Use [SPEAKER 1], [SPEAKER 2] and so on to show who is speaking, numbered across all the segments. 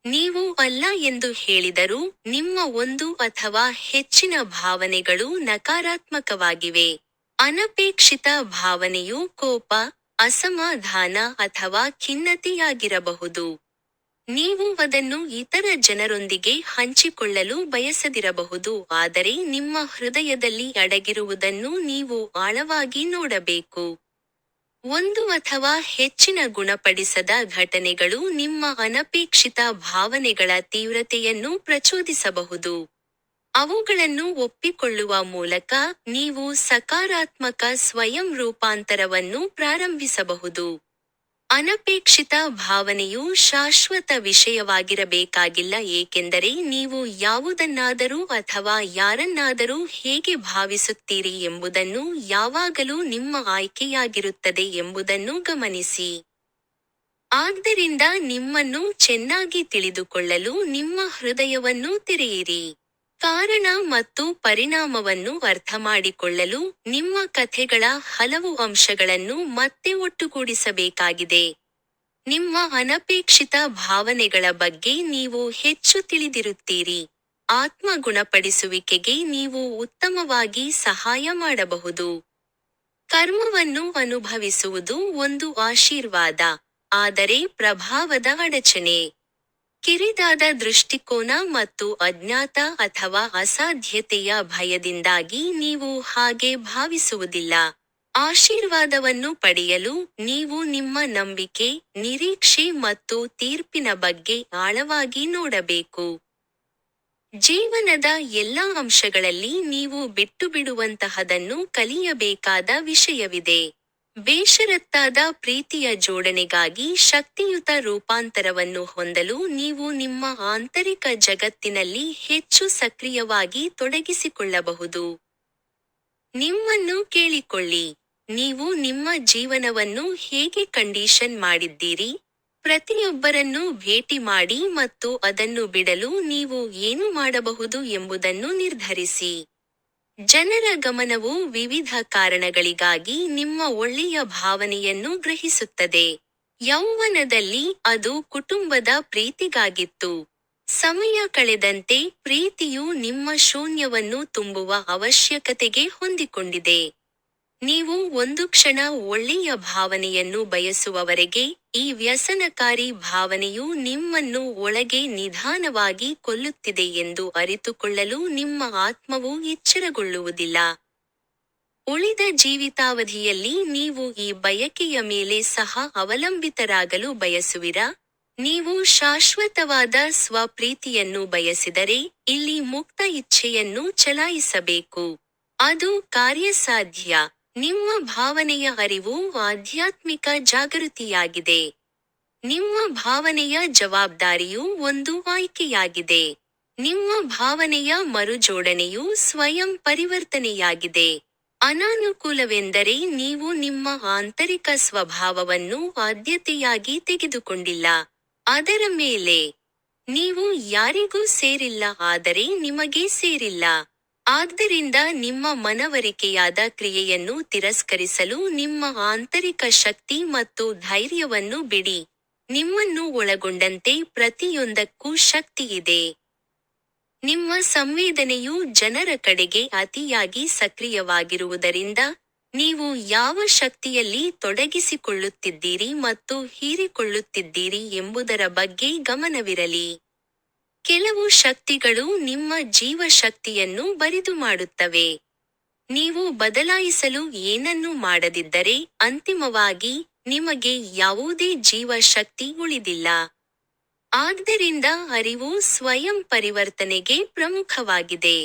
[SPEAKER 1] ನೀವು ಅಲ್ಲ ಎಂದು ಹೇಳಿದರೂ ನಿಮ್ಮ ಒಂದು ಅಥವಾ ಹೆಚ್ಚಿನ ಭಾವನೆಗಳು ನಕಾರಾತ್ಮಕವಾಗಿವೆ. ಅನಪೇಕ್ಷಿತ ಭಾವನೆಯು ಕೋಪ, ಅಸಮಾಧಾನ ಅಥವಾ ಖಿನ್ನತೆಯಾಗಿರಬಹುದು. ನೀವು ಅದನ್ನು ಇತರ ಜನರೊಂದಿಗೆ ಹಂಚಿಕೊಳ್ಳಲು ಬಯಸದಿರಬಹುದು, ಆದರೆ ನಿಮ್ಮ ಹೃದಯದಲ್ಲಿ ಅಡಗಿರುವುದನ್ನು ನೀವು ಆಳವಾಗಿ ನೋಡಬೇಕು. ಒಂದು ಅಥವಾ ಹೆಚ್ಚಿನ ಗುಣಪಡಿಸದ ಘಟನೆಗಳು ನಿಮ್ಮ ಅನಪೇಕ್ಷಿತ ಭಾವನೆಗಳ ತೀವ್ರತೆಯನ್ನು ಪ್ರಚೋದಿಸಬಹುದು. ಅವುಗಳನ್ನು ಒಪ್ಪಿಕೊಳ್ಳುವ ಮೂಲಕ ನೀವು ಸಕಾರಾತ್ಮಕ ಸ್ವಯಂ ರೂಪಾಂತರವನ್ನು ಪ್ರಾರಂಭಿಸಬಹುದು. ಅನಪೇಕ್ಷಿತ ಭಾವನೆಯು ಶಾಶ್ವತ ವಿಷಯವಾಗಿರಬೇಕಾಗಿಲ್ಲ, ಏಕೆಂದರೆ ನೀವು ಯಾವುದನ್ನಾದರೂ ಅಥವಾ ಯಾರನ್ನಾದರೂ ಹೇಗೆ ಭಾವಿಸುತ್ತೀರಿ ಎಂಬುದನ್ನು ಯಾವಾಗಲೂ ನಿಮ್ಮ ಆಯ್ಕೆಯಾಗಿರುತ್ತದೆ ಎಂಬುದನ್ನು ಗಮನಿಸಿ. ಆದ್ದರಿಂದ ನಿಮ್ಮನ್ನು ಚೆನ್ನಾಗಿ ತಿಳಿದುಕೊಳ್ಳಲು ನಿಮ್ಮ ಹೃದಯವನ್ನು ತೆರೆಯಿರಿ. ಕಾರಣ ಮತ್ತು ಪರಿಣಾಮವನ್ನು ಅರ್ಥಮಾಡಿಕೊಳ್ಳಲು ನಿಮ್ಮ ಕಥೆಗಳ ಹಲವು ಅಂಶಗಳನ್ನು ಮತ್ತೆ ಒಟ್ಟುಗೂಡಿಸಬೇಕಾಗಿದೆ. ನಿಮ್ಮ ಅನಪೇಕ್ಷಿತ ಭಾವನೆಗಳ ಬಗ್ಗೆ ನೀವು ಹೆಚ್ಚು ತಿಳಿದಿರುತ್ತೀರಿ. ಆತ್ಮ ಗುಣಪಡಿಸುವಿಕೆಗೆ ನೀವು ಉತ್ತಮವಾಗಿ ಸಹಾಯ ಮಾಡಬಹುದು. ಕರ್ಮವನ್ನು ಅನುಭವಿಸುವುದು ಒಂದು ಆಶೀರ್ವಾದ, ಆದರೆ ಪ್ರಭಾವದ ಅಡಚಣೆ. ಕಿರಿದಾದ ದೃಷ್ಟಿಕೋನ ಮತ್ತು ಅಜ್ಞಾತ ಅಥವಾ ಅಸಾಧ್ಯತೆಯ ಭಯದಿಂದಾಗಿ ನೀವು ಹಾಗೆ ಭಾವಿಸುವುದಿಲ್ಲ. ಆಶೀರ್ವಾದವನ್ನು ಪಡೆಯಲು ನೀವು ನಿಮ್ಮ ನಂಬಿಕೆ, ನಿರೀಕ್ಷೆ ಮತ್ತು ತೀರ್ಪಿನ ಬಗ್ಗೆ ಆಳವಾಗಿ ನೋಡಬೇಕು. ಜೀವನದ ಎಲ್ಲಾ ಅಂಶಗಳಲ್ಲಿ ನೀವು ಬಿಟ್ಟುಬಿಡುವಂತಹದನ್ನು ಕಲಿಯಬೇಕಾದ ವಿಷಯವಿದೆ. ಬೇಷರತ್ತಾದ ಪ್ರೀತಿಯ ಜೋಡಣೆಗಾಗಿ ಶಕ್ತಿಯುತ ರೂಪಾಂತರವನ್ನು ಹೊಂದಲು ನೀವು ನಿಮ್ಮ ಆಂತರಿಕ ಜಗತ್ತಿನಲ್ಲಿ ಹೆಚ್ಚು ಸಕ್ರಿಯವಾಗಿ ತೊಡಗಿಸಿಕೊಳ್ಳಬಹುದು. ನಿಮ್ಮನ್ನು ಕೇಳಿಕೊಳ್ಳಿ. ನೀವು ನಿಮ್ಮ ಜೀವನವನ್ನು ಹೇಗೆ ಕಂಡೀಷನ್ ಮಾಡಿದ್ದೀರಿ? ಪ್ರತಿಯೊಬ್ಬರನ್ನು ಭೇಟಿ ಮಾಡಿ ಮತ್ತು ಅದನ್ನು ಬಿಡಲು ನೀವು ಏನು ಮಾಡಬಹುದು ಎಂಬುದನ್ನು ನಿರ್ಧರಿಸಿ. ಜನರ ಗಮನವು ವಿವಿಧ ಕಾರಣಗಳಿಗಾಗಿ ನಿಮ್ಮ ಒಳ್ಳೆಯ ಭಾವನೆಯನ್ನು ಗ್ರಹಿಸುತ್ತದೆ. ಯೌವನದಲ್ಲಿ ಅದು ಕುಟುಂಬದ ಪ್ರೀತಿಗಾಗಿತ್ತು. ಸಮಯ ಕಳೆದಂತೆ ಪ್ರೀತಿಯು ನಿಮ್ಮ ಶೂನ್ಯವನ್ನು ತುಂಬುವ ಅವಶ್ಯಕತೆಗೆ ಹೊಂದಿಕೊಂಡಿದೆ. ನೀವು ಒಂದು ಕ್ಷಣ ಒಳ್ಳೆಯ ಭಾವನೆಯನ್ನು ಬಯಸುವವರೆಗೆ ಈ ವ್ಯಸನಕಾರಿ ಭಾವನೆಯು ನಿಮ್ಮನ್ನು ಒಳಗೆ ನಿಧಾನವಾಗಿ ಕೊಲ್ಲುತ್ತಿದೆ ಎಂದು ಅರಿತುಕೊಳ್ಳಲು ನಿಮ್ಮ ಆತ್ಮವು ಎಚ್ಚರಗೊಳ್ಳುವುದಿಲ್ಲ. ಉಳಿದ ಜೀವಿತಾವಧಿಯಲ್ಲಿ ನೀವು ಈ ಬಯಕೆಯ ಮೇಲೆ ಸಹ ಅವಲಂಬಿತರಾಗಲು ಬಯಸುವಿರಾ? ನೀವು ಶಾಶ್ವತವಾದ ಸ್ವಪ್ರೀತಿಯನ್ನು ಬಯಸಿದರೆ, ಇಲ್ಲಿ ಮುಕ್ತ ಇಚ್ಛೆಯನ್ನು ಚಲಾಯಿಸಬೇಕು. ಅದು ಕಾರ್ಯಸಾಧ್ಯ. ನಿಮ್ಮ ಭಾವನೆಯ ಅರಿವು ಆಧ್ಯಾತ್ಮಿಕ ಜಾಗೃತಿಯಾಗಿದೆ. ನಿಮ್ಮ ಭಾವನೆಯ ಜವಾಬ್ದಾರಿಯು ಒಂದು ಆಯ್ಕೆಯಾಗಿದೆ. ನಿಮ್ಮ ಭಾವನೆಯ ಮರುಜೋಡಣೆಯು ಸ್ವಯಂ ಪರಿವರ್ತನೆಯಾಗಿದೆ. ಅನಾನುಕೂಲವೆಂದರೆ ನೀವು ನಿಮ್ಮ ಆಂತರಿಕ ಸ್ವಭಾವವನ್ನು ಆದ್ಯತೆಯಾಗಿ ತೆಗೆದುಕೊಂಡಿಲ್ಲ. ಅದರ ಮೇಲೆ ನೀವು ಯಾರಿಗೂ ಸೇರಿಲ್ಲ, ಆದರೆ ನಿಮಗೆ ಸೇರಿಲ್ಲ. ಆದ್ದರಿಂದ ನಿಮ್ಮ ಮನವರಿಕೆಯಾದ ಕ್ರಿಯೆಯನ್ನು ತಿರಸ್ಕರಿಸಲು ನಿಮ್ಮ ಆಂತರಿಕ ಶಕ್ತಿ ಮತ್ತು ಧೈರ್ಯವನ್ನು ಬಿಡಿ. ನಿಮ್ಮನ್ನು ಒಳಗೊಂಡಂತೆ ಪ್ರತಿಯೊಂದಕ್ಕೂ ಶಕ್ತಿಯಿದೆ. ನಿಮ್ಮ ಸಂವೇದನೆಯು ಜನರ ಕಡೆಗೆ ಅತಿಯಾಗಿ ಸಕ್ರಿಯವಾಗಿರುವುದರಿಂದ, ನೀವು ಯಾವ ಶಕ್ತಿಯಲ್ಲಿ ತೊಡಗಿಸಿಕೊಳ್ಳುತ್ತಿದ್ದೀರಿ ಮತ್ತು ಹೀರಿಕೊಳ್ಳುತ್ತಿದ್ದೀರಿ ಎಂಬುದರ ಬಗ್ಗೆ ಗಮನವಿರಲಿ. ಕೆಲವು ಶಕ್ತಿಗಳು ನಿಮ್ಮ ಜೀವಶಕ್ತಿಯನ್ನು ಬರಿದು ಮಾಡುತ್ತವೆ. ನೀವು ಬದಲಾಯಿಸಲು ಏನನ್ನೂ ಮಾಡದಿದ್ದರೆ, ಅಂತಿಮವಾಗಿ, ನಿಮಗೆ ಯಾವುದೇ ಜೀವಶಕ್ತಿ ಉಳಿದಿಲ್ಲ. ಆದ್ದರಿಂದ ಅರಿವು ಸ್ವಯಂ ಪರಿವರ್ತನೆಗೆ ಪ್ರಮುಖವಾಗಿದೆ.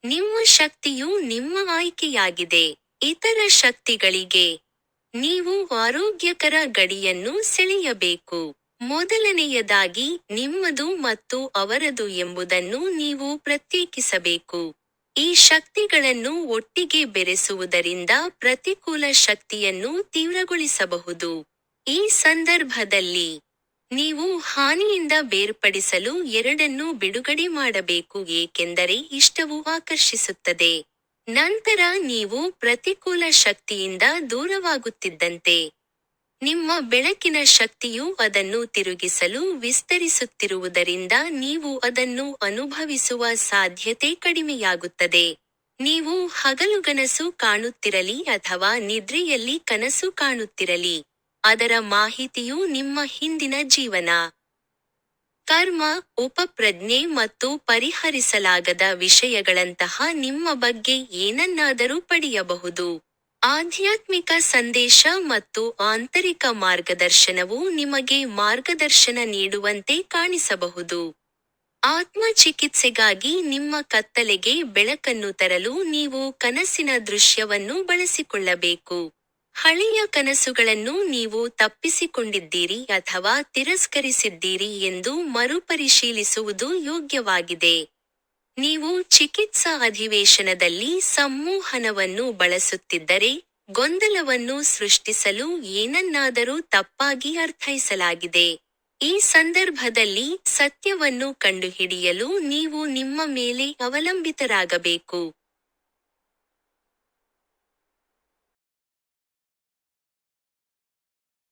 [SPEAKER 1] ನಿಮ್ಮ ಶಕ್ತಿಯು ನಿಮ್ಮ ಆಯ್ಕೆಯಾಗಿದೆ. ಇತರ ಶಕ್ತಿಗಳಿಗೆ ನೀವು ಆರೋಗ್ಯಕರ ಗಡಿಯನ್ನು ಸೆಳೆಯಬೇಕು. ಮೊದಲನೆಯದಾಗಿ ನಿಮ್ಮದು ಮತ್ತು ಅವರದು ಎಂಬುದನ್ನು ನೀವು ಪ್ರತ್ಯೇಕಿಸಬೇಕು. ಈ ಶಕ್ತಿಗಳನ್ನು ಒಟ್ಟಿಗೆ ಬೆರೆಸುವುದರಿಂದ ಪ್ರತಿಕೂಲ ಶಕ್ತಿಯನ್ನು ತೀವ್ರಗೊಳಿಸಬಹುದು. ಈ ಸಂದರ್ಭದಲ್ಲಿ ನೀವು ಹಾನಿಯಿಂದ ಬೇರ್ಪಡಿಸಲು ಎರಡನ್ನೂ ಬಿಡುಗಡೆ ಮಾಡಬೇಕು, ಏಕೆಂದರೆ ಇಷ್ಟವು ಆಕರ್ಷಿಸುತ್ತದೆ. ನಂತರ ನೀವು ಪ್ರತಿಕೂಲ ಶಕ್ತಿಯಿಂದ ದೂರವಾಗುತ್ತಿದ್ದಂತೆ ನಿಮ್ಮ ಬೆಳಕಿನ ಶಕ್ತಿಯು ಅದನ್ನು ತಿರುಗಿಸಲು ವಿಸ್ತರಿಸುತ್ತಿರುವುದರಿಂದ ನೀವು ಅದನ್ನು ಅನುಭವಿಸುವ ಸಾಧ್ಯತೆ ಕಡಿಮೆಯಾಗುತ್ತದೆ. ನೀವು ಹಗಲುಗನಸು ಕಾಣುತ್ತಿರಲಿ ಅಥವಾ ನಿದ್ರೆಯಲ್ಲಿ ಕನಸು ಕಾಣುತ್ತಿರಲಿ, ಅದರ ಮಾಹಿತಿಯು ನಿಮ್ಮ ಹಿಂದಿನ ಜೀವನ, ಕರ್ಮ, ಉಪಪ್ರಜ್ಞೆ ಮತ್ತು ಪರಿಹರಿಸಲಾಗದ ವಿಷಯಗಳಂತಹ ನಿಮ್ಮ ಬಗ್ಗೆ ಏನನ್ನಾದರೂ ಪಡೆಯಬಹುದು. ಆಧ್ಯಾತ್ಮಿಕ ಸಂದೇಶ ಮತ್ತು ಆಂತರಿಕ ಮಾರ್ಗದರ್ಶನವು ನಿಮಗೆ ಮಾರ್ಗದರ್ಶನ ನೀಡುವಂತೆ ಕಾಣಿಸಬಹುದು. ಆತ್ಮ ಚಿಕಿತ್ಸೆಗಾಗಿ ನಿಮ್ಮ ಕತ್ತಲೆಗೆ ಬೆಳಕನ್ನು ತರಲು ನೀವು ಕನಸಿನ ದೃಶ್ಯವನ್ನು ಬಳಸಿಕೊಳ್ಳಬೇಕು. ಹಳೆಯ ಕನಸುಗಳನ್ನು ನೀವು ತಪ್ಪಿಸಿಕೊಂಡಿದ್ದೀರಿ ಅಥವಾ ತಿರಸ್ಕರಿಸಿದ್ದೀರಿ ಎಂದು ಮರುಪರಿಶೀಲಿಸುವುದು ಯೋಗ್ಯವಾಗಿದೆ. ನೀವು ಚಿಕಿತ್ಸಾ ಅಧಿವೇಶನದಲ್ಲಿ ಸಂಮೋಹನವನ್ನು ಬಳಸುತ್ತಿದ್ದರೆ, ಗೊಂದಲವನ್ನು ಸೃಷ್ಟಿಸಲು ಏನನ್ನಾದರೂ ತಪ್ಪಾಗಿ ಅರ್ಥೈಸಲಾಗಿದೆ. ಈ ಸಂದರ್ಭದಲ್ಲಿ ಸತ್ಯವನ್ನು ಕಂಡುಹಿಡಿಯಲು ನೀವು ನಿಮ್ಮ ಮೇಲೆ ಅವಲಂಬಿತರಾಗಬೇಕು.